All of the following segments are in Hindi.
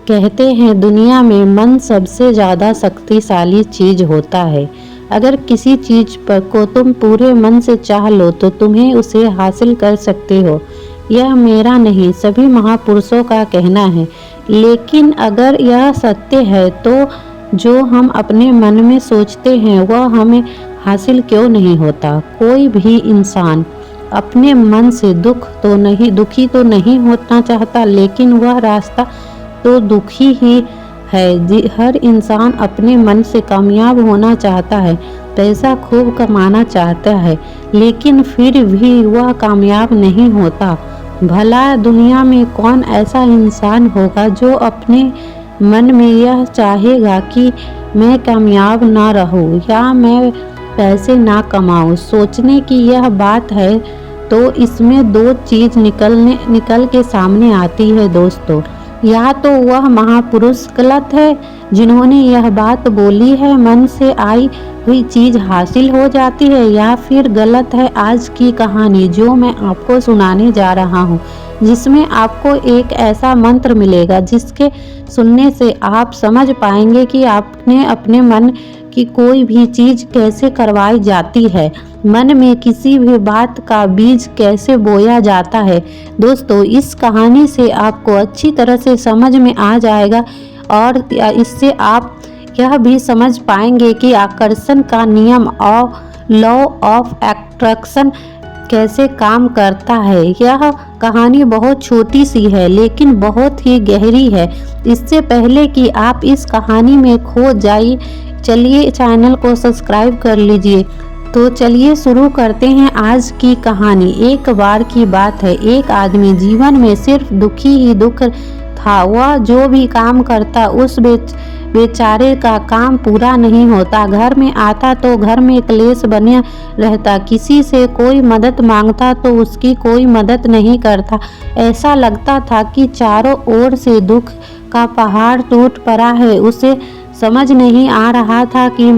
कहते हैं दुनिया में मन सबसे ज़्यादा शक्तिशाली चीज़ होता है। अगर किसी चीज़ पर को तुम पूरे मन से चाह लो तो तुम्हें उसे हासिल कर सकते हो। यह मेरा नहीं, सभी महापुरुषों का कहना है। लेकिन अगर यह सत्य है तो जो हम अपने मन में सोचते हैं वह हमें हासिल क्यों नहीं होता। कोई भी इंसान अपने मन से दुखी तो नहीं होना चाहता, लेकिन वह रास्ता तो दुखी ही है। हर इंसान अपने मन से कामयाब होना चाहता है, पैसा खूब कमाना चाहता है, लेकिन फिर भी वह कामयाब नहीं होता। भला दुनिया में कौन ऐसा इंसान होगा जो अपने मन में यह चाहेगा कि मैं कामयाब ना रहूं या मैं पैसे ना कमाऊं। सोचने की यह बात है तो इसमें दो चीज निकल के सामने आती है दोस्तों। या तो वह महापुरुष गलत है जिन्होंने यह बात बोली है मन से आई हुई चीज हासिल हो जाती है, या फिर गलत है आज की कहानी जो मैं आपको सुनाने जा रहा हूँ, जिसमें आपको एक ऐसा मंत्र मिलेगा जिसके सुनने से आप समझ पाएंगे कि आपने अपने मन की कोई भी चीज कैसे करवाई जाती है, मन में किसी भी बात का बीज कैसे बोया जाता है। दोस्तों, इस कहानी से आपको अच्छी तरह से समझ में आ जाएगा और इससे आप यह भी समझ पाएंगे कि आकर्षण का नियम और लॉ ऑफ अट्रैक्शन कैसे काम करता है। यह कहानी बहुत छोटी सी है लेकिन बहुत ही गहरी है। इससे पहले कि आप इस कहानी में खो जाइए, चलिए चैनल को सब्सक्राइब कर लीजिए। तो चलिए शुरू करते हैं आज की कहानी। एक बार की बात है, एक आदमी जीवन में सिर्फ दुखी ही दुख था। वह जो भी काम करता उस बेचारे का काम पूरा नहीं होता। घर में आता तो घर में क्लेश बने रहता, किसी से कोई मदद मांगता तो उसकी कोई मदद नहीं करता। ऐसा लगता था कि चारों ओर से दुख का पहाड़ टूट पड़ा है। उसे समझ नहीं आ रहा था कि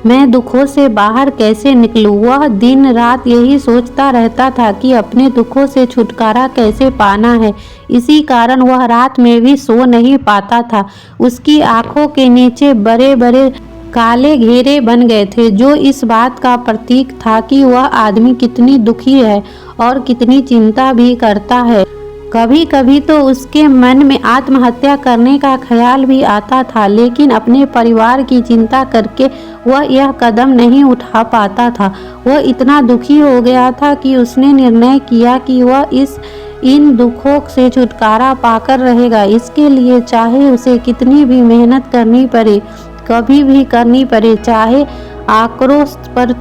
मैं दुखों से बाहर कैसे निकलूं। वह दिन रात यही सोचता रहता था कि अपने दुखों से छुटकारा कैसे पाना है। इसी कारण वह रात में भी सो नहीं पाता था। उसकी आंखों के नीचे बड़े बड़े काले घेरे बन गए थे, जो इस बात का प्रतीक था कि वह आदमी कितनी दुखी है और कितनी चिंता भी करता है। कभी कभी तो उसके मन में आत्महत्या करने का ख्याल भी आता था, लेकिन अपने परिवार की चिंता करके वह यह कदम नहीं उठा पाता था। वह इतना दुखी हो गया था कि उसने निर्णय किया कि वह इन दुखों से छुटकारा पाकर रहेगा। इसके लिए चाहे उसे कितनी भी मेहनत करनी पड़े, कभी भी करनी पड़े, चाहे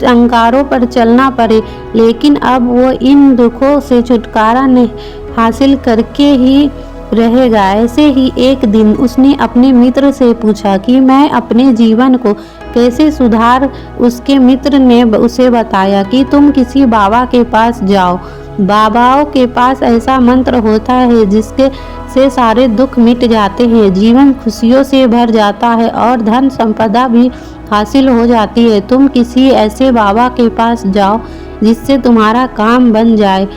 अंगारों पर चलना पड़े, लेकिन अब वो इन दुखों से छुटकारा नहीं हासिल करके ही रहेगा। ऐसे ही एक दिन उसने अपने मित्र से पूछा कि मैं अपने जीवन को कैसे सुधार। उसके मित्र ने उसे बताया कि तुम किसी बाबा के पास जाओ। बाबाओं के पास ऐसा मंत्र होता है जिसके से सारे दुख मिट जाते हैं, जीवन खुशियों से भर जाता है और धन संपदा भी हासिल हो जाती है। तुम किसी ऐसे बाबा के पास जाओ जिससे तुम्हारा काम बन जाए।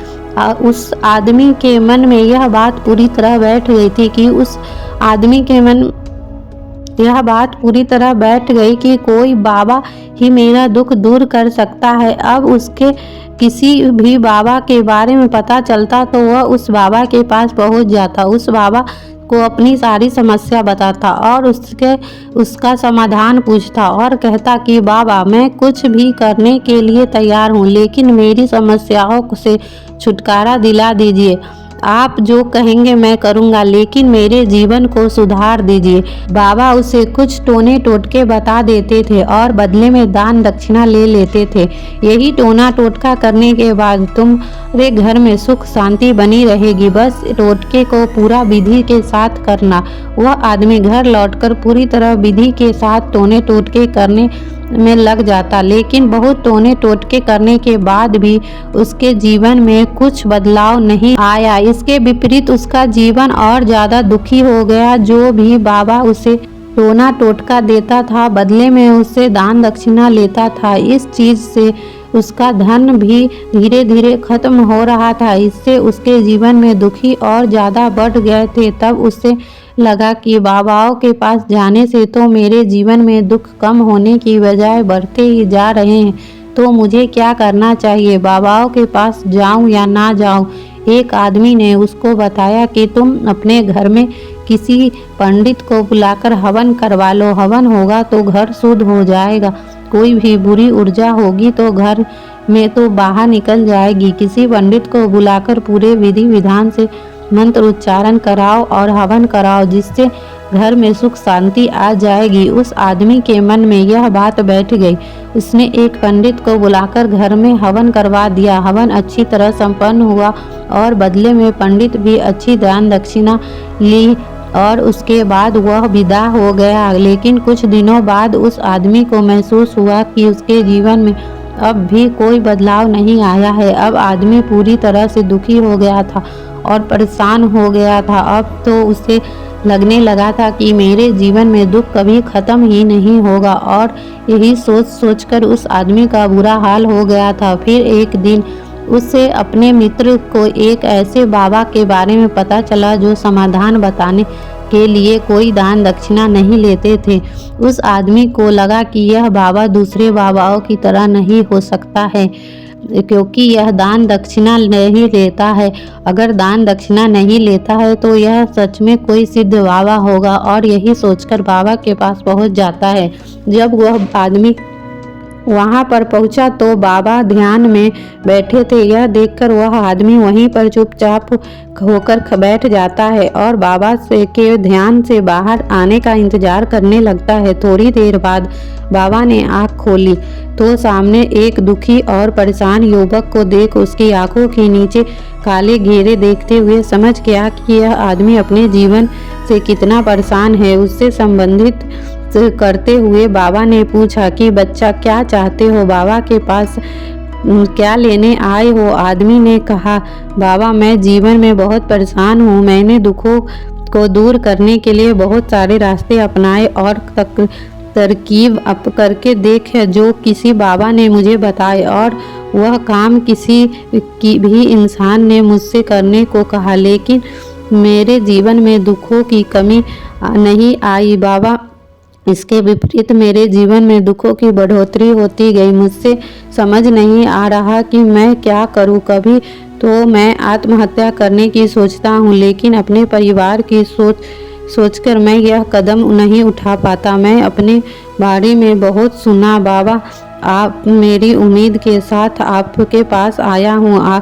उस आदमी के मन में यह बात पूरी तरह बैठ गई थी कि यह बात पूरी तरह बैठ गई कि कोई बाबा ही मेरा दुख दूर कर सकता है। अब उसके किसी भी बाबा के बारे में पता चलता तो वह उस बाबा के पास पहुंच जाता, उस बाबा को अपनी सारी समस्या बताता और उसका समाधान पूछता और कहता कि बाबा, मैं कुछ भी करने के लिए तैयार हूँ, लेकिन मेरी समस्याओं से छुटकारा दिला दीजिए। आप जो कहेंगे मैं करूँगा, लेकिन मेरे जीवन को सुधार दीजिए। बाबा उसे कुछ टोने टोटके बता देते थे और बदले में दान दक्षिणा ले लेते थे। यही टोना टोटका करने के बाद तुम्हारे घर में सुख शांति बनी रहेगी, बस टोटके को पूरा विधि के साथ करना। वह आदमी घर लौटकर पूरी तरह विधि के साथ टोने टोटके करने में लग जाता, लेकिन बहुत टोने टोटके करने के बाद भी उसके जीवन में कुछ बदलाव नहीं आया। इसके विपरीत उसका जीवन और ज्यादा दुखी हो गया। जो भी बाबा उसे टोना टोटका देता था बदले में उससे दान दक्षिणा लेता था। इस चीज से उसका धन भी धीरे धीरे खत्म हो रहा था। इससे उसके जीवन में दुखी और ज़्यादा बढ़ गए थे। तब उसे लगा कि बाबाओं के पास जाने से तो मेरे जीवन में दुख कम होने की बजाय बढ़ते ही जा रहे हैं, तो मुझे क्या करना चाहिए? बाबाओं के पास जाऊं या ना जाऊं? एक आदमी ने उसको बताया कि तुम अपने घर में किसी पंडित को बुलाकर हवन करवा लो। हवन होगा तो घर शुद्ध हो जाएगा। कोई भी बुरी ऊर्जा होगी तो घर में तो बाहर निकल जाएगी। किसी पंडित को बुलाकर पूरे विधि विधान से मंत्र उच्चारण कराओ और हवन कराओ, जिससे घर में सुख शांति आ जाएगी। उस आदमी के मन में यह बात बैठ गई। उसने एक पंडित को बुलाकर घर में हवन करवा दिया। हवन अच्छी तरह संपन्न हुआ और बदले में पंडित भी अच्छी दान दक्षिणा ली और उसके बाद वह विदा हो गया। लेकिन कुछ दिनों बाद उस आदमी को महसूस हुआ कि उसके जीवन में अब भी कोई बदलाव नहीं आया है। अब आदमी पूरी तरह से दुखी हो गया था और परेशान हो गया था। अब तो उसे लगने लगा था कि मेरे जीवन में दुख कभी खत्म ही नहीं होगा, और यही सोच सोचकर उस आदमी का बुरा हाल हो गया था। फिर एक दिन उससे अपने मित्र को एक ऐसे बाबा के बारे में पता चला जो समाधान बताने के लिए कोई दान दक्षिणा नहीं लेते थे। उस आदमी को लगा कि यह बाबा दूसरे बाबाओं की तरह नहीं हो सकता है, क्योंकि यह दान दक्षिणा नहीं लेता है। अगर दान दक्षिणा नहीं लेता है तो यह सच में कोई सिद्ध बाबा होगा, और यही सोचकर बाबा के पास पहुंच जाता है। जब वह आदमी वहां पर पहुंचा तो बाबा ध्यान में बैठे थे। यह देखकर वह आदमी वहीं पर चुपचाप होकर बैठ जाता है और बाबा से के ध्यान से बाहर आने का इंतजार करने लगता है। थोड़ी देर बाद बाबा ने आंख खोली तो सामने एक दुखी और परेशान युवक को देख उसकी आंखों के नीचे काले घेरे देखते हुए समझ गया कि यह आदमी अपने जीवन से कितना परेशान है। उससे संबंधित करते हुए बाबा ने पूछा कि बच्चा क्या चाहते हो? बाबा के पास क्या लेने आए हो? आदमी ने कहा, बाबा मैं जीवन में बहुत परेशान हूँ। मैंने दुखों को दूर करने के लिए बहुत सारे रास्ते अपनाए और तरकीब अप करके देखे जो किसी बाबा ने मुझे बताए, और वह काम किसी भी इंसान ने मुझसे करने को कहा, लेकिन मेरे जीवन में दुखों की कमी नहीं आई बाबा। इसके विपरीत मेरे जीवन में दुखों की बढ़ोतरी होती गई। मुझसे समझ नहीं आ रहा कि मैं क्या करूं। कभी तो मैं आत्महत्या करने की सोचता हूं, लेकिन अपने परिवार की सोचकर मैं यह कदम नहीं उठा पाता। मैं अपने बारे में बहुत सुना बाबा, आप मेरी उम्मीद के साथ आपके पास आया हूँ।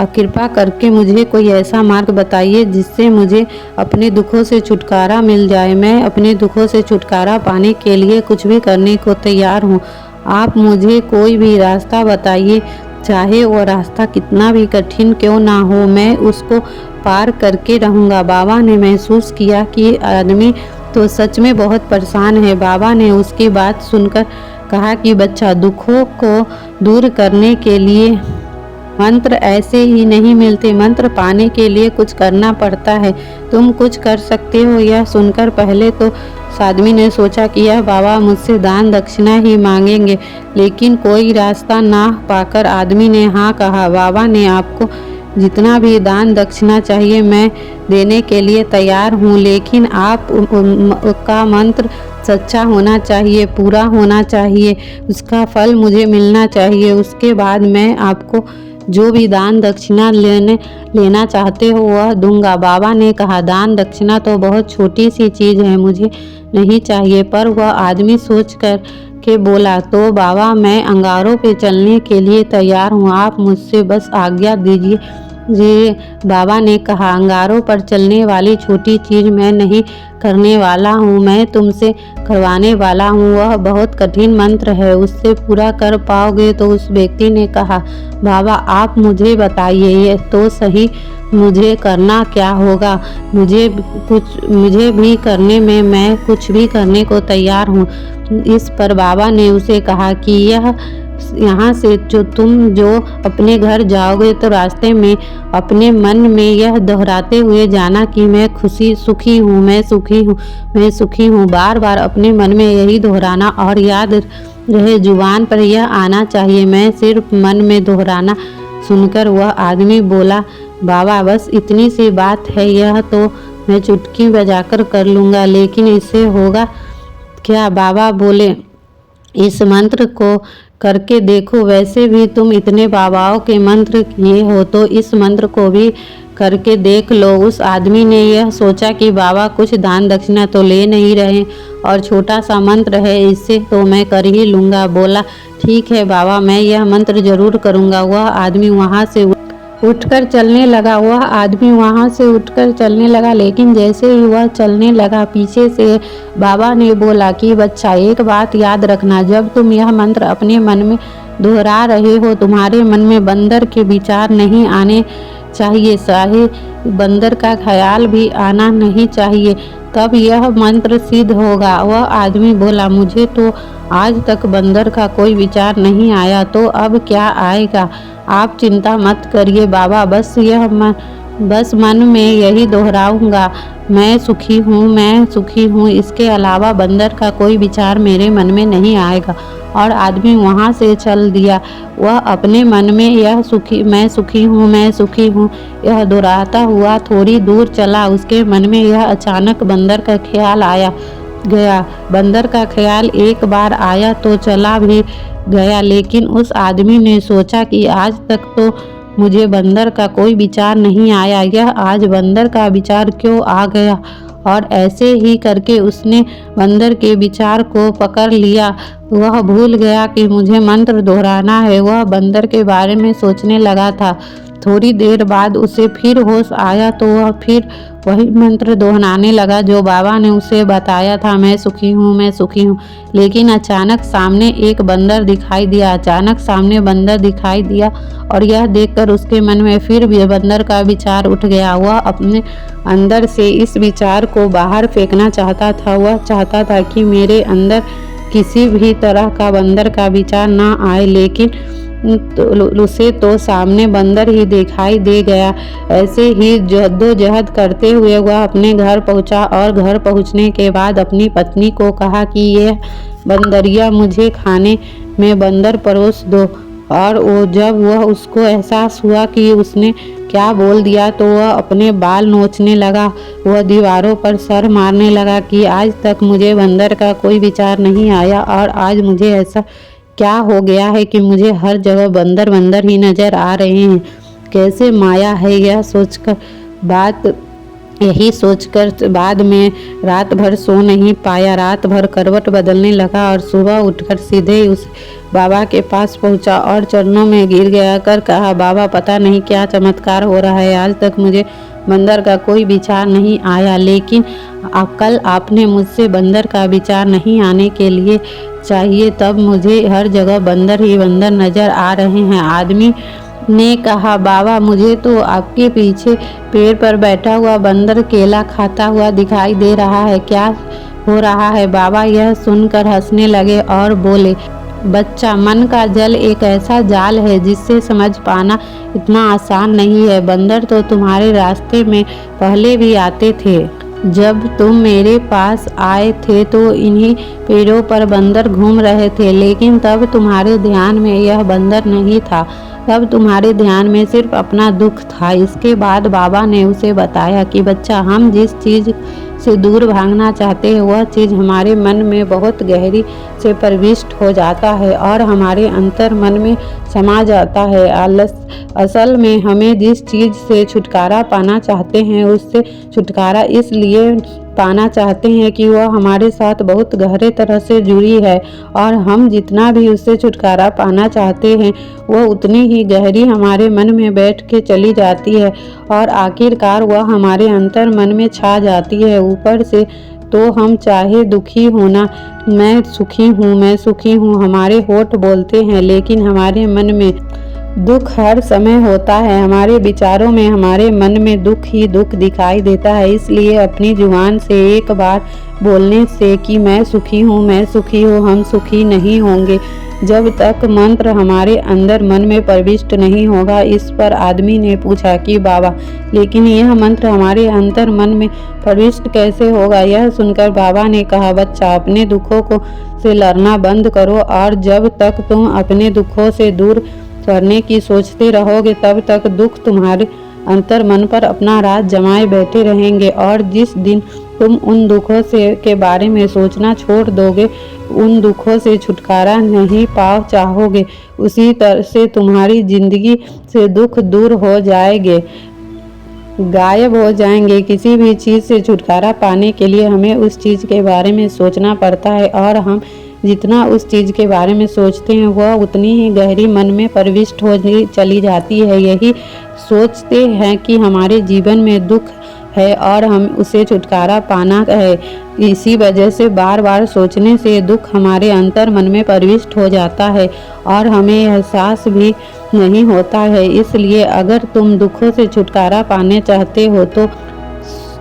कृपा करके मुझे कोई ऐसा मार्ग बताइए जिससे मुझे अपने दुखों से छुटकारा मिल जाए। मैं अपने दुखों से छुटकारा पाने के लिए कुछ भी करने को तैयार हूँ। आप मुझे कोई भी रास्ता बताइए, चाहे वो रास्ता कितना भी कठिन क्यों ना हो, मैं उसको पार करके रहूँगा। बाबा ने महसूस किया कि आदमी तो सच में बहुत परेशान है। बाबा ने उसकी बात सुनकर कहा कि बच्चा, दुखों को दूर करने के लिए मंत्र ऐसे ही नहीं मिलते। मंत्र पाने के लिए कुछ करना पड़ता है। तुम कुछ कर सकते हो। यह सुनकर पहले तो आदमी ने सोचा कि यह बाबा मुझसे दान दक्षिणा ही मांगेंगे, लेकिन कोई रास्ता ना पाकर आदमी ने हाँ कहा। बाबा ने आपको जितना भी दान दक्षिणा चाहिए मैं देने के लिए तैयार हूँ, लेकिन आप का मंत्र सच्चा होना चाहिए, पूरा होना चाहिए, उसका फल मुझे मिलना चाहिए। उसके बाद मैं आपको जो भी दान दक्षिणा लेना चाहते हो वह दूंगा। बाबा ने कहा, दान दक्षिणा तो बहुत छोटी सी चीज़ है, मुझे नहीं चाहिए। पर वह आदमी सोच कर के बोला, तो बाबा मैं अंगारों पे चलने के लिए तैयार हूँ, आप मुझसे बस आज्ञा दीजिए। जी बाबा ने कहा, अंगारों पर चलने वाली छोटी चीज़ मैं नहीं करने वाला हूँ, मैं तुमसे करवाने वाला हूँ। वह बहुत कठिन मंत्र है, उससे पूरा कर पाओगे? तो उस व्यक्ति ने कहा, बाबा आप मुझे बताइए ये तो सही, मुझे करना क्या होगा? मुझे भी करने में मैं कुछ भी करने को तैयार हूँ। इस पर बाबा ने उसे कहा कि यहाँ से जो अपने घर जाओगे तो रास्ते में अपने मन में यह दोहराते हुए जाना कि मैं सुखी हूँ, मैं सुखी हूँ, मैं सुखी हूँ। बार बार अपने मन में यही दोहराना और याद रहे, जुबान पर यह आना चाहिए, मैं सिर्फ मन में दोहराना। सुनकर वह आदमी बोला, बाबा बस इतनी सी बात है, यह तो मैं चुटकी बजाकर कर लूँगा, लेकिन इससे होगा क्या? बाबा बोले, इस मंत्र को करके देखो। वैसे भी तुम इतने बाबाओं के मंत्र किए हो, तो इस मंत्र को भी करके देख लो। उस आदमी ने यह सोचा कि बाबा कुछ दान दक्षिणा तो ले नहीं रहे और छोटा सा मंत्र है, इससे तो मैं कर ही लूँगा। बोला, ठीक है बाबा, मैं यह मंत्र जरूर करूँगा। वह आदमी वहाँ से उठकर चलने लगा। लेकिन जैसे ही वह चलने लगा, पीछे से बाबा ने बोला कि बच्चा, एक बात याद रखना, जब तुम यह मंत्र अपने मन में दोहरा रहे हो, तुम्हारे मन में बंदर के विचार नहीं आने चाहिए, चाहे बंदर का ख्याल भी आना नहीं चाहिए, तब यह मंत्र सिद्ध होगा। वह आदमी बोला, मुझे तो आज तक बंदर का कोई विचार नहीं आया, तो अब क्या आएगा? आप चिंता मत करिए बाबा, बस मन में यही दोहराऊंगा, मैं सुखी हूँ। इसके अलावा बंदर का कोई विचार मेरे मन में नहीं आएगा। और आदमी वहाँ से चल दिया। वह अपने मन में मैं सुखी हूँ यह दोहराता हुआ थोड़ी दूर चला। उसके मन में यह अचानक बंदर का ख्याल आया गया। बंदर का ख्याल एक बार आया तो चला भी गया, लेकिन उस आदमी ने सोचा कि आज तक तो मुझे बंदर का कोई विचार नहीं आया, यह आज बंदर का विचार क्यों आ गया? और ऐसे ही करके उसने बंदर के विचार को पकड़ लिया। वह भूल गया कि मुझे मंत्र दोहराना है। वह बंदर के बारे में सोचने लगा था। थोड़ी देर बाद उसे फिर होश आया तो वह फिर वही मंत्र दोहराने लगा जो बाबा ने उसे बताया था, मैं सुखी हूँ। लेकिन अचानक सामने बंदर दिखाई दिया और यह देखकर उसके मन में फिर भी बंदर का विचार उठ गया। वह अपने अंदर से इस विचार को बाहर फेंकना चाहता था। वह चाहता था कि मेरे अंदर किसी भी तरह का बंदर का विचार ना आए, लेकिन उसे तो सामने बंदर ही दिखाई दे गया। ऐसे ही जद्दोजहद करते हुए वह अपने घर पहुंचा और घर पहुंचने के बाद अपनी पत्नी को कहा कि यह बंदरिया मुझे खाने में बंदर परोस दो। और जब उसको एहसास हुआ कि उसने क्या बोल दिया, तो वह अपने बाल नोचने लगा। वह दीवारों पर सर मारने लगा कि आज तक मुझे बंदर का कोई विचार नहीं आया और आज मुझे ऐसा क्या हो गया है कि मुझे हर जगह बंदर ही नजर आ रहे हैं। कैसे माया है? यही सोचकर बाद में रात भर सो नहीं पाया। रात भर करवट बदलने लगा और सुबह उठकर सीधे उस बाबा के पास पहुंचा और चरणों में गिर गया कर कहा, बाबा, पता नहीं क्या चमत्कार हो रहा है, आज तक मुझे बंदर का कोई विचार नहीं आया, लेकिन कल आपने मुझसे बंदर का विचार नहीं आने के लिए चाहिए, तब मुझे हर जगह बंदर ही बंदर नजर आ रहे हैं। आदमी ने कहा, बाबा, मुझे तो आपके पीछे पेड़ पर बैठा हुआ बंदर केला खाता हुआ दिखाई दे रहा है, क्या हो रहा है? बाबा यह सुनकर हंसने लगे और बोले, बच्चा, मन का जल एक ऐसा जाल है जिससे समझ पाना इतना आसान नहीं है। बंदर तो तुम्हारे रास्ते में पहले भी आते थे। जब तुम मेरे पास आए थे तो इन्हीं पेड़ों पर बंदर घूम रहे थे, लेकिन तब तुम्हारे ध्यान में यह बंदर नहीं था, तब तुम्हारे ध्यान में सिर्फ अपना दुख था। इसके बाद बाबा ने उसे बताया कि बच्चा, हम जिस चीज़ से दूर भागना चाहते हैं वह चीज़ हमारे मन में बहुत गहरी से प्रविष्ट हो जाता है और हमारे अंतर मन में समा जाता है। असल में हमें जिस चीज़ से छुटकारा पाना चाहते हैं उससे छुटकारा इसलिए पाना चाहते हैं कि वह हमारे साथ बहुत गहरे तरह से जुड़ी है और हम जितना भी उससे छुटकारा पाना चाहते हैं वह उतनी ही गहरी हमारे मन में बैठ के चली जाती है और आखिरकार वह हमारे अंतर मन में छा जाती है। ऊपर से तो हम चाहे दुखी होना, मैं सुखी हूँ हमारे होठ बोलते हैं, लेकिन हमारे मन में दुख हर समय होता है। हमारे विचारों में हमारे मन में दुख ही दुख दिखाई देता है। इसलिए अपनी जुबान से एक बार बोलने से कि मैं सुखी हूँ हम सुखी नहीं होंगे जब तक मंत्र हमारे अंदर मन में प्रविष्ट नहीं होगा। इस पर आदमी ने पूछा कि बाबा, लेकिन यह मंत्र हमारे अंतर मन में प्रविष्ट कैसे होगा? यह सुनकर बाबा ने कहा, बच्चा, अपने दुखों से लड़ना बंद करो और जब तक तुम अपने दुखों से दूर करने की सोचते रहोगे तब तक दुख अंतर मन पर अपना राज जमाए बैठे रहेंगे। और जिस दिन तुम उन दुखों से के बारे में सोचना छोड़ दोगे, उन दुखों से छुटकारा नहीं पाओ चाहोगे, उसी तरह से तुम्हारी जिंदगी से दुख दूर हो जाएंगे, गायब हो जाएंगे। किसी भी चीज़ से छुटकारा पाने के लिए हमें उस चीज़ के बारे में सोचना पड़ता है, और हम जितना उस चीज़ के बारे में सोचते हैं वह उतनी ही गहरी मन में प्रविष्ट हो चली जाती है। यही सोचते हैं कि हमारे जीवन में दुख है और हम उसे छुटकारा पाना है। इसी वजह से बार बार सोचने से दुख हमारे अंतर मन में प्रविष्ट हो जाता है और हमें एहसास भी नहीं होता है। इसलिए अगर तुम दुखों से छुटकारा पाने चाहते हो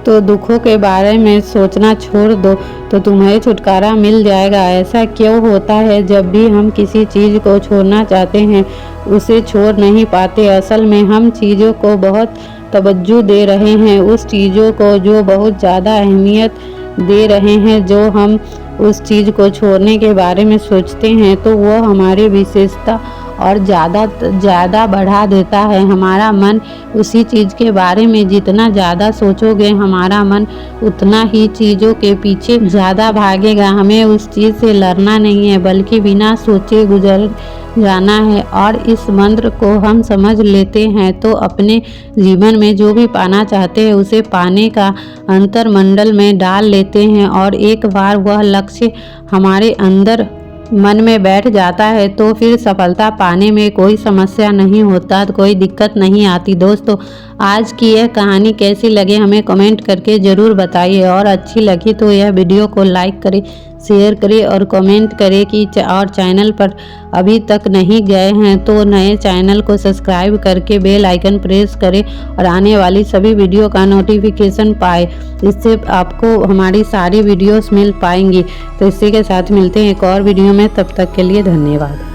तो दुखों के बारे में सोचना छोड़ दो, तो तुम्हें छुटकारा मिल जाएगा। ऐसा क्यों होता है, जब भी हम किसी चीज़ को छोड़ना चाहते हैं उसे छोड़ नहीं पाते। असल में हम चीज़ों को बहुत तवज्जो दे रहे हैं, उस चीज़ों को जो बहुत ज़्यादा अहमियत दे रहे हैं। जो हम उस चीज़ को छोड़ने के बारे में सोचते हैं तो वह हमारी विशेषता और ज़्यादा बढ़ा देता है। हमारा मन उसी चीज़ के बारे में जितना ज़्यादा सोचोगे, हमारा मन उतना ही चीज़ों के पीछे ज़्यादा भागेगा। हमें उस चीज़ से लड़ना नहीं है, बल्कि बिना सोचे गुजर जाना है। और इस मंत्र को हम समझ लेते हैं तो अपने जीवन में जो भी पाना चाहते हैं उसे पाने का अंतर्मंडल में डाल लेते हैं। और एक बार वह लक्ष्य हमारे अंदर मन में बैठ जाता है तो फिर सफलता पाने में कोई समस्या नहीं होता, कोई दिक्कत नहीं आती। दोस्तों, आज की यह कहानी कैसी लगे हमें कमेंट करके ज़रूर बताइए, और अच्छी लगी तो यह वीडियो को लाइक करें, शेयर करें और कमेंट करें कि और चैनल पर अभी तक नहीं गए हैं तो नए चैनल को सब्सक्राइब करके बेल आइकन प्रेस करें और आने वाली सभी वीडियो का नोटिफिकेशन पाए। इससे आपको हमारी सारी वीडियोस मिल पाएंगी। तो इसी के साथ मिलते हैं एक और वीडियो में, तब तक के लिए धन्यवाद।